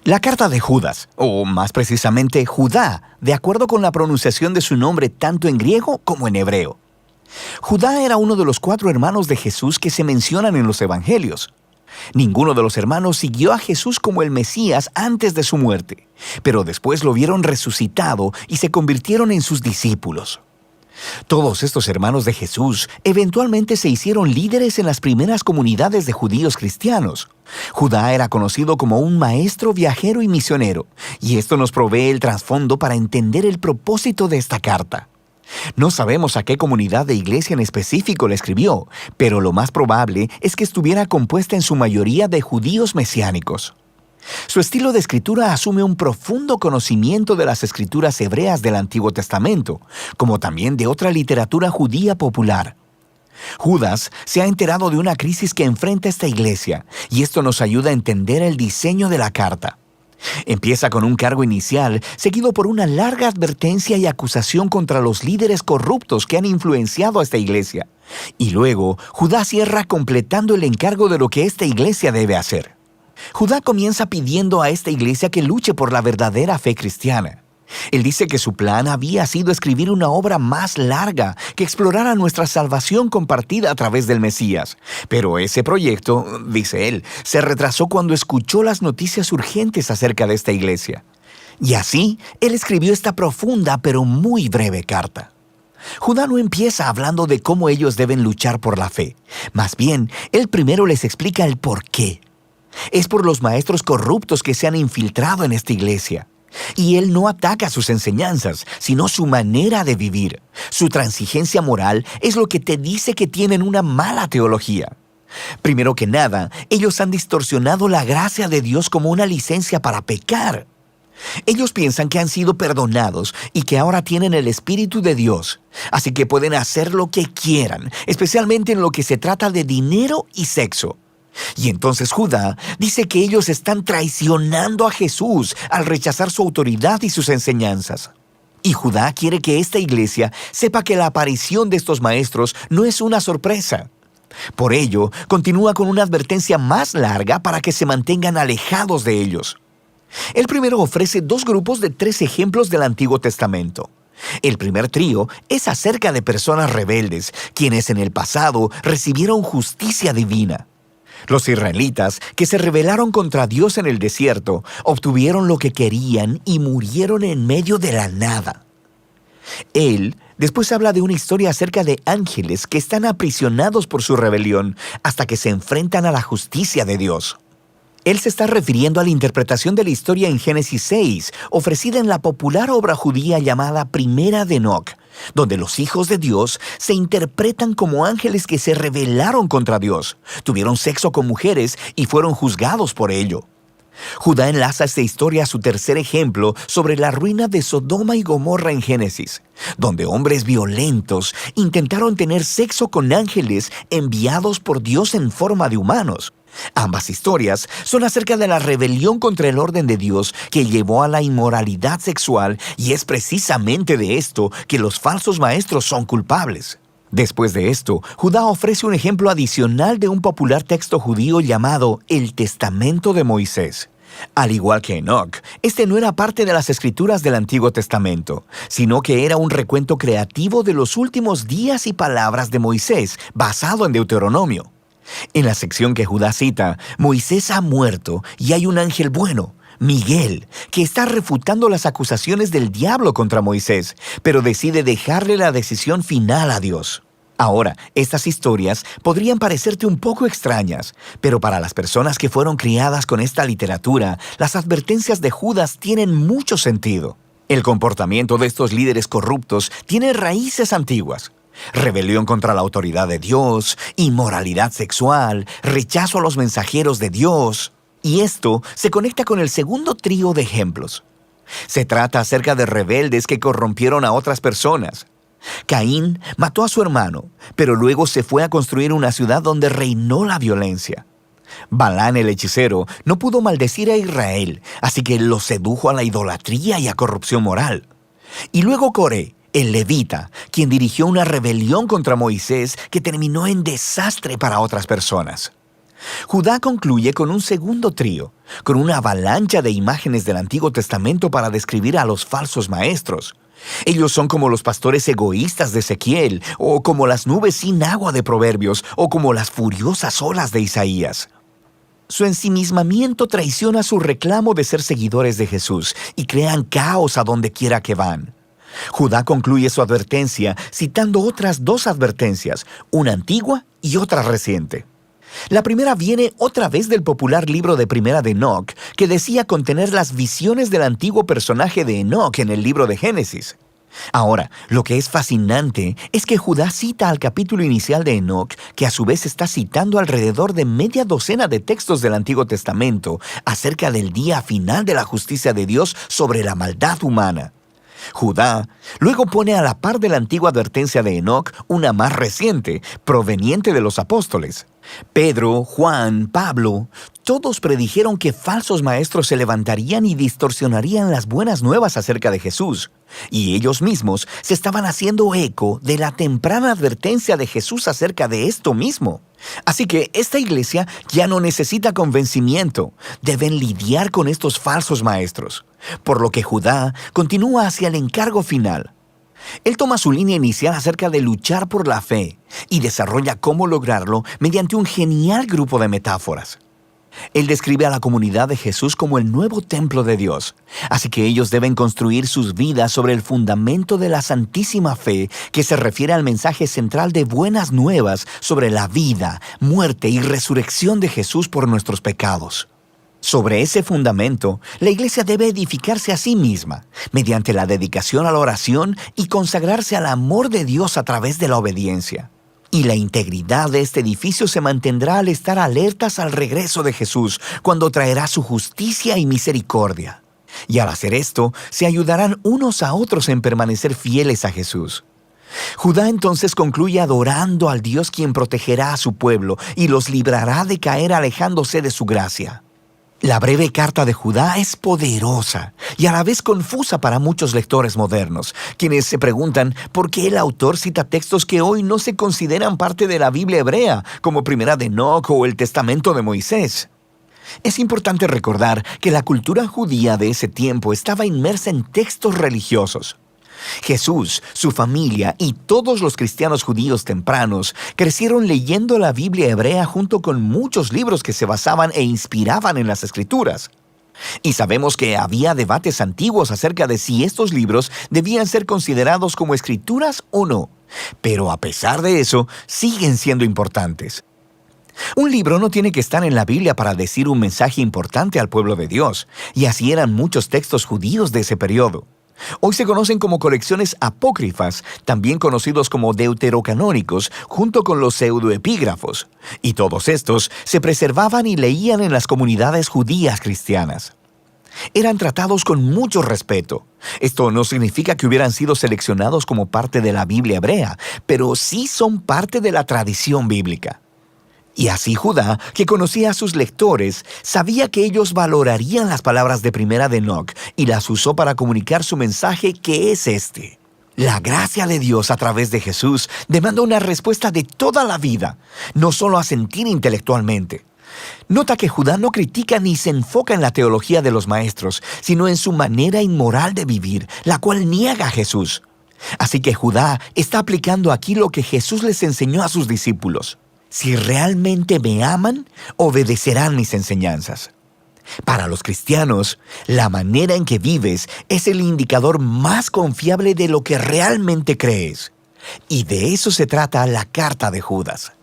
La carta de Judas, o más precisamente Judá, de acuerdo con la pronunciación de su nombre tanto en griego como en hebreo. Judá era uno de los 4 hermanos de Jesús que se mencionan en los Evangelios. Ninguno de los hermanos siguió a Jesús como el Mesías antes de su muerte, pero después lo vieron resucitado y se convirtieron en sus discípulos. Todos estos hermanos de Jesús eventualmente se hicieron líderes en las primeras comunidades de judíos cristianos. Judá era conocido como un maestro, viajero y misionero, y esto nos provee el trasfondo para entender el propósito de esta carta. No sabemos a qué comunidad de iglesia en específico la escribió, pero lo más probable es que estuviera compuesta en su mayoría de judíos mesiánicos. Su estilo de escritura asume un profundo conocimiento de las escrituras hebreas del Antiguo Testamento, como también de otra literatura judía popular. Judas se ha enterado de una crisis que enfrenta esta iglesia, y esto nos ayuda a entender el diseño de la carta. Empieza con un cargo inicial, seguido por una larga advertencia y acusación contra los líderes corruptos que han influenciado a esta iglesia. Y luego, Judá cierra completando el encargo de lo que esta iglesia debe hacer. Judá comienza pidiendo a esta iglesia que luche por la verdadera fe cristiana. Él dice que su plan había sido escribir una obra más larga que explorara nuestra salvación compartida a través del Mesías. Pero ese proyecto, dice él, se retrasó cuando escuchó las noticias urgentes acerca de esta iglesia. Y así, él escribió esta profunda pero muy breve carta. Judá no empieza hablando de cómo ellos deben luchar por la fe. Más bien, él primero les explica el por qué. Es por los maestros corruptos que se han infiltrado en esta iglesia. Y él no ataca sus enseñanzas, sino su manera de vivir. Su transigencia moral es lo que te dice que tienen una mala teología. Primero que nada, ellos han distorsionado la gracia de Dios como una licencia para pecar. Ellos piensan que han sido perdonados y que ahora tienen el Espíritu de Dios, así que pueden hacer lo que quieran, especialmente en lo que se trata de dinero y sexo. Y entonces Judá dice que ellos están traicionando a Jesús al rechazar su autoridad y sus enseñanzas. Y Judá quiere que esta iglesia sepa que la aparición de estos maestros no es una sorpresa. Por ello, continúa con una advertencia más larga para que se mantengan alejados de ellos. El primero ofrece 2 grupos de 3 ejemplos del Antiguo Testamento. El primer trío es acerca de personas rebeldes, quienes en el pasado recibieron justicia divina. Los israelitas, que se rebelaron contra Dios en el desierto, obtuvieron lo que querían y murieron en medio de la nada. Él después habla de una historia acerca de ángeles que están aprisionados por su rebelión hasta que se enfrentan a la justicia de Dios. Él se está refiriendo a la interpretación de la historia en Génesis 6, ofrecida en la popular obra judía llamada Primera de Enoc, donde los hijos de Dios se interpretan como ángeles que se rebelaron contra Dios, tuvieron sexo con mujeres y fueron juzgados por ello. Judá enlaza esta historia a su tercer ejemplo sobre la ruina de Sodoma y Gomorra en Génesis, donde hombres violentos intentaron tener sexo con ángeles enviados por Dios en forma de humanos. Ambas historias son acerca de la rebelión contra el orden de Dios que llevó a la inmoralidad sexual, y es precisamente de esto que los falsos maestros son culpables. Después de esto, Judá ofrece un ejemplo adicional de un popular texto judío llamado el Testamento de Moisés. Al igual que Enoc, este no era parte de las escrituras del Antiguo Testamento, sino que era un recuento creativo de los últimos días y palabras de Moisés, basado en Deuteronomio. En la sección que Judá cita, Moisés ha muerto y hay un ángel bueno, Miguel, que está refutando las acusaciones del diablo contra Moisés, pero decide dejarle la decisión final a Dios. Ahora, estas historias podrían parecerte un poco extrañas, pero para las personas que fueron criadas con esta literatura, las advertencias de Judas tienen mucho sentido. El comportamiento de estos líderes corruptos tiene raíces antiguas. Rebelión contra la autoridad de Dios, inmoralidad sexual, rechazo a los mensajeros de Dios. Y esto se conecta con el segundo trío de ejemplos. Se trata acerca de rebeldes que corrompieron a otras personas. Caín mató a su hermano, pero luego se fue a construir una ciudad donde reinó la violencia. Balán el hechicero no pudo maldecir a Israel, así que lo sedujo a la idolatría y a corrupción moral. Y luego Coré, el levita, quien dirigió una rebelión contra Moisés que terminó en desastre para otras personas. Judá concluye con un segundo trío, con una avalancha de imágenes del Antiguo Testamento para describir a los falsos maestros. Ellos son como los pastores egoístas de Ezequiel, o como las nubes sin agua de Proverbios, o como las furiosas olas de Isaías. Su ensimismamiento traiciona su reclamo de ser seguidores de Jesús y crean caos a donde quiera que van. Judá concluye su advertencia citando otras dos advertencias, una antigua y otra reciente. La primera viene otra vez del popular libro de Primera de Enoc, que decía contener las visiones del antiguo personaje de Enoc en el libro de Génesis. Ahora, lo que es fascinante es que Judá cita al capítulo inicial de Enoc, que a su vez está citando alrededor de media docena de textos del Antiguo Testamento acerca del día final de la justicia de Dios sobre la maldad humana. Judá luego pone a la par de la antigua advertencia de Enoc una más reciente, proveniente de los apóstoles. Pedro, Juan, Pablo, todos predijeron que falsos maestros se levantarían y distorsionarían las buenas nuevas acerca de Jesús. Y ellos mismos se estaban haciendo eco de la temprana advertencia de Jesús acerca de esto mismo. Así que esta iglesia ya no necesita convencimiento. Deben lidiar con estos falsos maestros. Por lo que Judá continúa hacia el encargo final. Él toma su línea inicial acerca de luchar por la fe y desarrolla cómo lograrlo mediante un genial grupo de metáforas. Él describe a la comunidad de Jesús como el nuevo templo de Dios, así que ellos deben construir sus vidas sobre el fundamento de la santísima fe que se refiere al mensaje central de buenas nuevas sobre la vida, muerte y resurrección de Jesús por nuestros pecados. Sobre ese fundamento, la iglesia debe edificarse a sí misma, mediante la dedicación a la oración y consagrarse al amor de Dios a través de la obediencia. Y la integridad de este edificio se mantendrá al estar alertas al regreso de Jesús, cuando traerá su justicia y misericordia. Y al hacer esto, se ayudarán unos a otros en permanecer fieles a Jesús. Judá entonces concluye adorando al Dios quien protegerá a su pueblo y los librará de caer alejándose de su gracia. La breve carta de Judá es poderosa y a la vez confusa para muchos lectores modernos, quienes se preguntan por qué el autor cita textos que hoy no se consideran parte de la Biblia hebrea, como Primera de Enoc o el Testamento de Moisés. Es importante recordar que la cultura judía de ese tiempo estaba inmersa en textos religiosos. Jesús, su familia y todos los cristianos judíos tempranos crecieron leyendo la Biblia hebrea junto con muchos libros que se basaban e inspiraban en las Escrituras. Y sabemos que había debates antiguos acerca de si estos libros debían ser considerados como escrituras o no. Pero a pesar de eso, siguen siendo importantes. Un libro no tiene que estar en la Biblia para decir un mensaje importante al pueblo de Dios, y así eran muchos textos judíos de ese periodo. Hoy se conocen como colecciones apócrifas, también conocidos como deuterocanónicos, junto con los pseudoepígrafos, y todos estos se preservaban y leían en las comunidades judías cristianas. Eran tratados con mucho respeto. Esto no significa que hubieran sido seleccionados como parte de la Biblia hebrea, pero sí son parte de la tradición bíblica. Y así Judá, que conocía a sus lectores, sabía que ellos valorarían las palabras de Primera de Enoc y las usó para comunicar su mensaje, que es este. La gracia de Dios a través de Jesús demanda una respuesta de toda la vida, no solo a sentir intelectualmente. Nota que Judá no critica ni se enfoca en la teología de los maestros, sino en su manera inmoral de vivir, la cual niega a Jesús. Así que Judá está aplicando aquí lo que Jesús les enseñó a sus discípulos. Si realmente me aman, obedecerán mis enseñanzas. Para los cristianos, la manera en que vives es el indicador más confiable de lo que realmente crees. Y de eso se trata la carta de Judas.